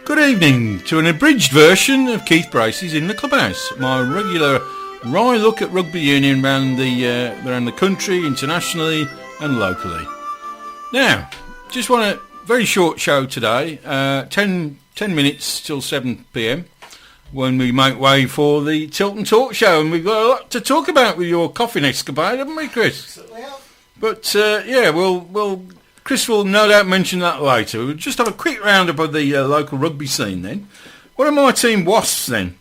Good evening to an abridged version of Keith Bracey's In the Clubhouse, my regular wry look at rugby union around the country, internationally and locally. Now, just want a very short show today, 10 minutes till 7 p.m, when we make way for the Tilt and Talk show, and we've got a lot to talk about with your coffin escapade, haven't we, Chris? But we'll Chris will no doubt mention that later. We'll just have a quick roundup of the local rugby scene then. What are my team Wasps then?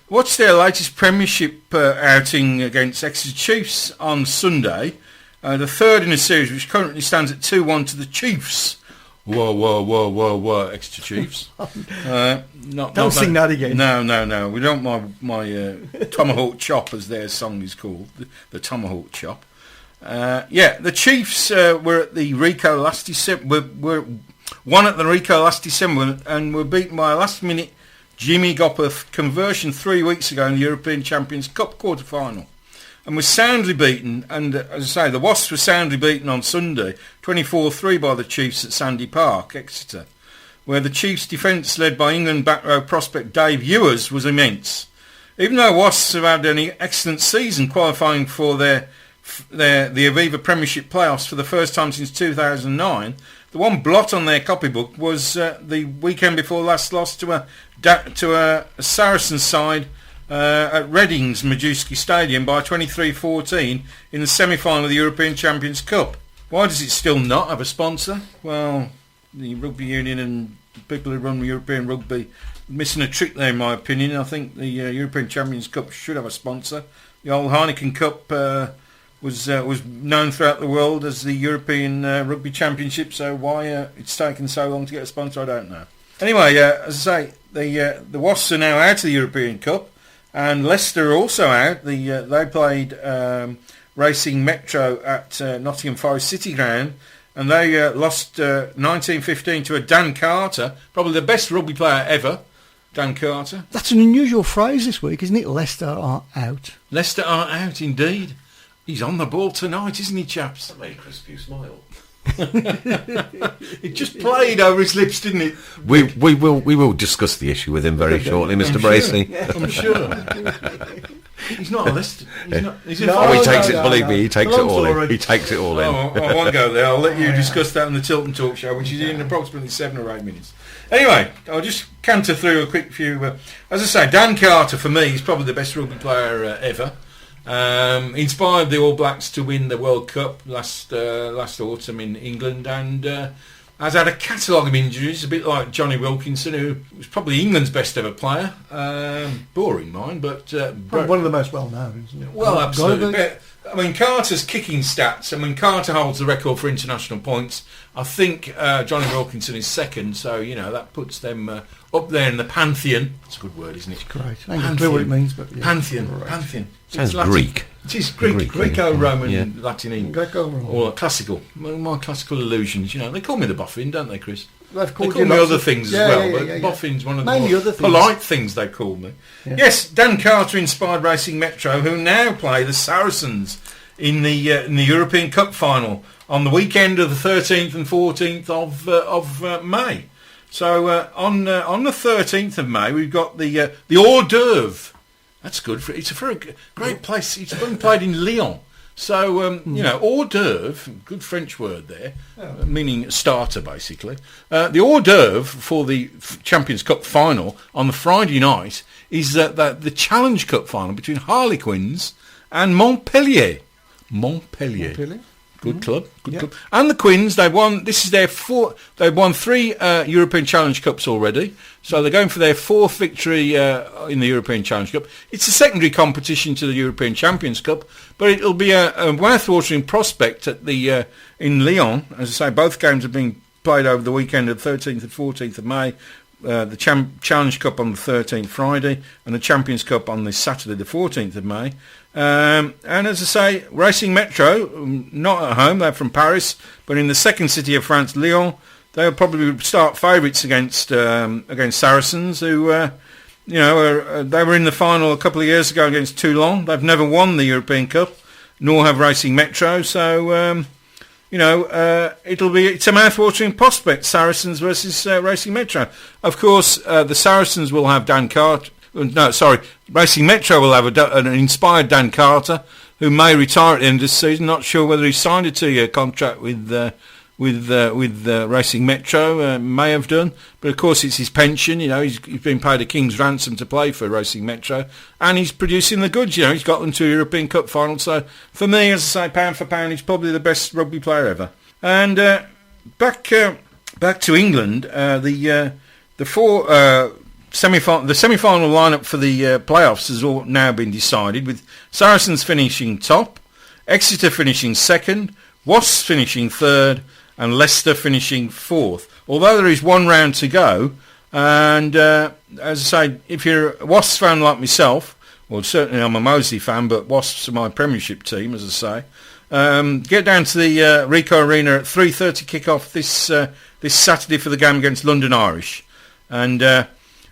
What's their latest premiership outing against Exeter Chiefs on Sunday? The third in a series, which currently stands at 2-1 to the Chiefs. Whoa, Exeter Chiefs. Don't sing that again. No. We don't my Tomahawk Chop, as their song is called, the Tomahawk Chop. The Chiefs were at the Rico last December. Were won at the Rico last December and were beaten by a last-minute Jimmy Gopper conversion 3 weeks ago in the European Champions Cup quarter-final, and was soundly beaten. And as I say, the Wasps were soundly beaten on Sunday, 24-3 by the Chiefs at Sandy Park, Exeter, where the Chiefs' defence, led by England back row prospect Dave Ewers, was immense. Even though Wasps have had an excellent season qualifying for the Aviva Premiership playoffs for the first time since 2009, the one blot on their copybook was the weekend before last loss to a Saracens side at Reading's Majewski Stadium by 23-14 in the semi-final of the European Champions Cup. Why does it still not have a sponsor? Well, the rugby union and people who run European rugby missing a trick there, in my opinion. I think the European Champions Cup should have a sponsor. The old Heineken Cup was known throughout the world as the European Rugby Championship, so why it's taken so long to get a sponsor, I don't know. Anyway, as I say, the Wasps are now out of the European Cup, and Leicester are also out. They played Racing Metro at Nottingham Forest City Ground, and they lost 19-15 to a Dan Carter, probably the best rugby player ever, Dan Carter. That's an unusual phrase this week, isn't it? Leicester are out. Leicester are out, indeed. He's on the ball tonight, isn't he, chaps? That made Chris Pugh smile. It just played over his lips, didn't it? We will discuss the issue with him very shortly, Mr. Bracey. I'm sure. He's not a Leicester. He takes it. Believe me, he takes it all in. He takes it all in. I won't go there. I'll let you discuss that on the Tilt and Talk show, which is in approximately 7 or 8 minutes. Anyway, I'll just canter through a quick few. As I say, Dan Carter for me is probably the best rugby player ever. Inspired the All Blacks to win the World Cup last autumn in England, and has had a catalogue of injuries, a bit like Johnny Wilkinson, who was probably England's best ever player. Boring mind, but one of the most well known, isn't it? Well, absolutely. But, I mean, Carter's kicking stats, Carter holds the record for international points. I think Johnny Wilkinson is second, so that puts them up there in the pantheon. It's a good word, isn't it? It's great. I don't know what it means, but yeah. Pantheon. Sounds Greek. It is Greek, Greco-Roman, Latin, Greco-Roman, or classical. My classical illusions, they call me the boffin, don't they, Chris? They call me other things as well, but boffin's one of the more polite things they call me. Yeah. Yes, Dan Carter inspired Racing Metro, who now play the Saracens in the European Cup final on the weekend of the 13th and 14th of May. So on the 13th of May, we've got the hors d'oeuvre. That's good. It's for a great place. It's been played in Lyon. So, hors d'oeuvre, good French word there, meaning starter, basically. The hors d'oeuvre for the Champions Cup final on the Friday night is the Challenge Cup final between Harlequins and Montpellier. Good club. And the Quins, they won. This is their they've won 3 European Challenge Cups already. So they're going for their 4th victory in the European Challenge Cup. It's a secondary competition to the European Champions Cup, but it'll be a mouth-watering prospect at the in Lyon. As I say, both games are being played over the weekend of 13th and 14th of May. The Challenge Cup on the 13th Friday, and the Champions Cup on the Saturday the 14th of May. And as I say, Racing Metro, not at home, they're from Paris, but in the second city of France, Lyon, they'll probably start favourites against Saracens, who they were in the final a couple of years ago against Toulon. They've never won the European Cup, nor have Racing Metro, so it's a mouth-watering prospect, Saracens versus Racing Metro. Of course, the Saracens will have Dan Carter. No, sorry, Racing Metro will have an inspired Dan Carter, who may retire at the end of this season. Not sure whether he signed a 2-year contract with Racing Metro. May have done, but of course it's his pension. He's been paid a king's ransom to play for Racing Metro, and he's producing the goods. He's got them to a European Cup final. So for me, as I say, pound for pound, he's probably the best rugby player ever. And back to England, the semi-final lineup for the playoffs has all now been decided, with Saracens finishing top, Exeter finishing second, Wasps finishing third, and Leicester finishing fourth. Although there is one round to go, and as I say, if you're a Wasps fan like myself, well, certainly I'm a Moseley fan, but Wasps are my Premiership team, as I say. Get down to the Ricoh Arena at 3:30 kick-off this Saturday for the game against London Irish, and as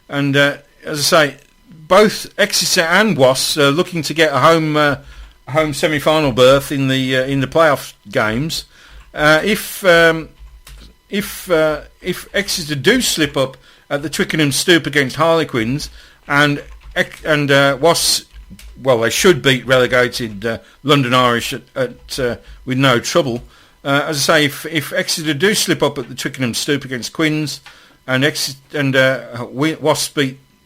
I say, both Exeter and Wasps are looking to get a home semi-final berth in the playoff games. If Exeter do slip up at the Twickenham Stoop against Harlequins, and Wasps, well, they should beat relegated London Irish with no trouble. As I say, if Exeter do slip up at the Twickenham Stoop against Quins, and Wasps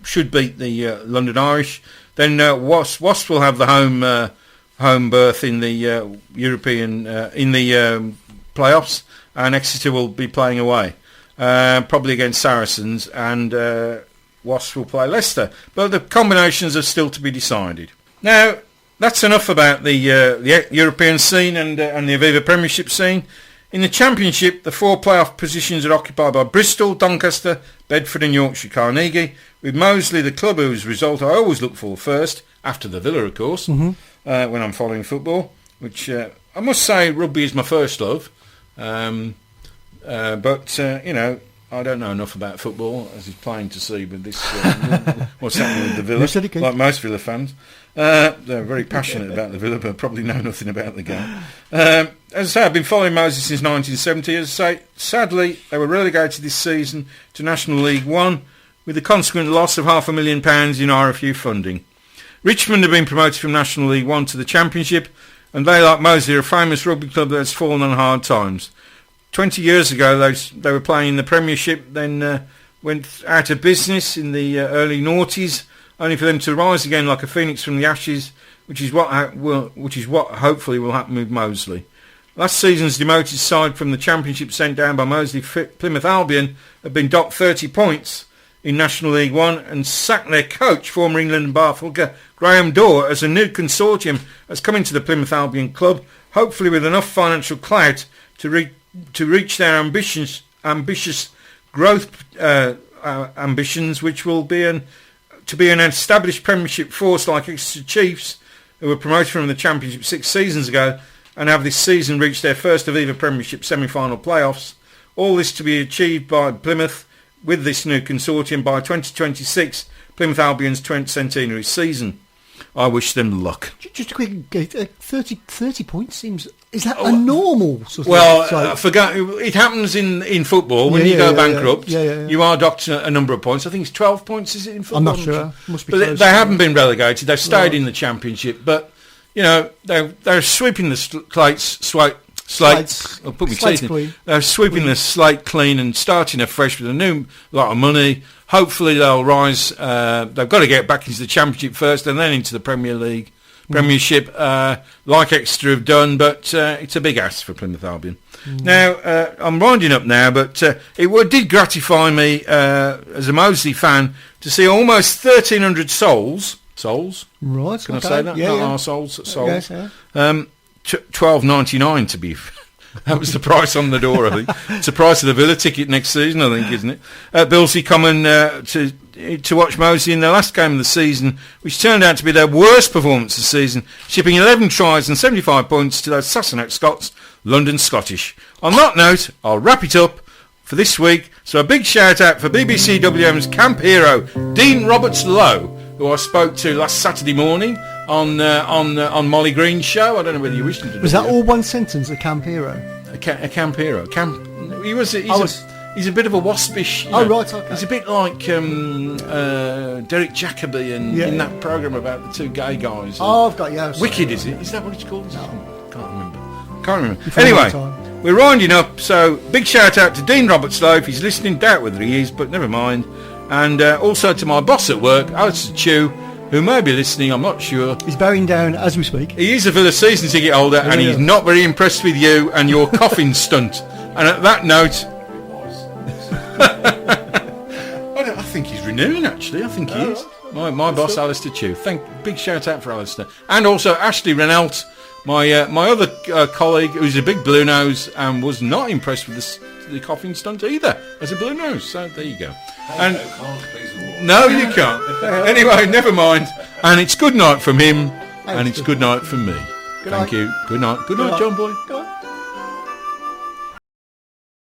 should beat the London Irish, then Wasps will have the home berth in the European in the playoffs, and Exeter will be playing away, probably against Saracens, and Wasps will play Leicester. But the combinations are still to be decided. Now, that's enough about the European scene and the Aviva Premiership scene. In the Championship, the 4 playoff positions are occupied by Bristol, Doncaster, Bedford and Yorkshire Carnegie, with Moseley, the club whose result I always look for first, after the Villa, of course, when I'm following football, which I must say rugby is my first love. But I don't know enough about football, as is plain to see with this what's happening with the Villa, like most Villa fans. They're very passionate about the Villa, but probably know nothing about the game. As I say, I've been following Moseley since 1970. As I say, sadly, they were relegated this season to National League One, with the consequent loss of £500,000 in RFU funding. Richmond have been promoted from National League One to the Championship, and they, like Moseley, are a famous rugby club that has fallen on hard times. 20 years ago, they were playing in the Premiership, then went out of business in the early noughties, only for them to rise again like a phoenix from the ashes, which is what hopefully will happen with Moseley. Last season's demoted side from the Championship, sent down by Moseley, Plymouth Albion, have been docked 30 points in National League One and sacked their coach, former England Bath hooker Graham Dorr, as a new consortium has come into the Plymouth Albion club, hopefully with enough financial clout to reach their ambitious growth ambitions, which will be to be an established Premiership force like Exeter Chiefs, who were promoted from the Championship 6 seasons ago and have this season reached their first Aviva Premiership semi-final playoffs. All this to be achieved by Plymouth with this new consortium by 2026, Plymouth Albion's 20th centenary season. I wish them luck. Just a quick, 30 points seems... Is that a normal sort of... Well, I forgot. It happens in football. When you go bankrupt, you are docked a number of points. I think it's 12 points, is it, in football? I'm not sure. Must be but close. They haven't been relegated. They've stayed in the Championship. But, they're sweeping the slates. I'll put my teeth in. They're sweeping the slate clean and starting afresh with a new lot of money. Hopefully they'll rise. They've got to get back into the Championship first and then into the Premiership, like Exeter have done, but it's a big ask for Plymouth Albion. Now, I'm winding up now, but it did gratify me as a Moseley fan to see almost 1,300 souls. Right. Can I say that? Yeah, Not yeah. our souls. Yes, yeah. $12.99 to be... That was the price on the door, I think. It's the price of the Villa ticket next season, I think, isn't it? Billsy coming to watch Moseley in their last game of the season, which turned out to be their worst performance this season, shipping 11 tries and 75 points to those Sassenach Scots, London Scottish. On that note, I'll wrap it up for this week. So a big shout out for BBC WM's camp hero, Dean Roberts-Lowe, who I spoke to last Saturday morning on Molly Green's show. I don't know whether you wish to do Was that all one sentence, the camp hero? A camp hero. He's a bit of a waspish. Right, okay. He's a bit like Derek Jacobi in that programme about the two gay guys. I've got you. Wicked, is it? Is that what it's called? No. Can't remember. Anyway, we're winding up. So big shout out to Dean Robertslow if he's listening. Doubt whether he is, but never mind. And also to my boss at work, Alistair Chew, who may be listening. I'm not sure. He's bowing down as we speak. He is a Villa season ticket holder, and he's not very impressed with you and your coughing stunt. And at that note. I think he's renewing, actually. I think he is. My boss, Alistair Chew. Big shout out for Alistair. And also Ashley Renault, my other colleague, who's a big blue nose and was not impressed with the coughing stunt either as a blue nose. So there you go. And no, you can't. Anyway, never mind. And it's good night from him, and it's good night from me. Thank you. Good night. Good night, John Boy. Go on.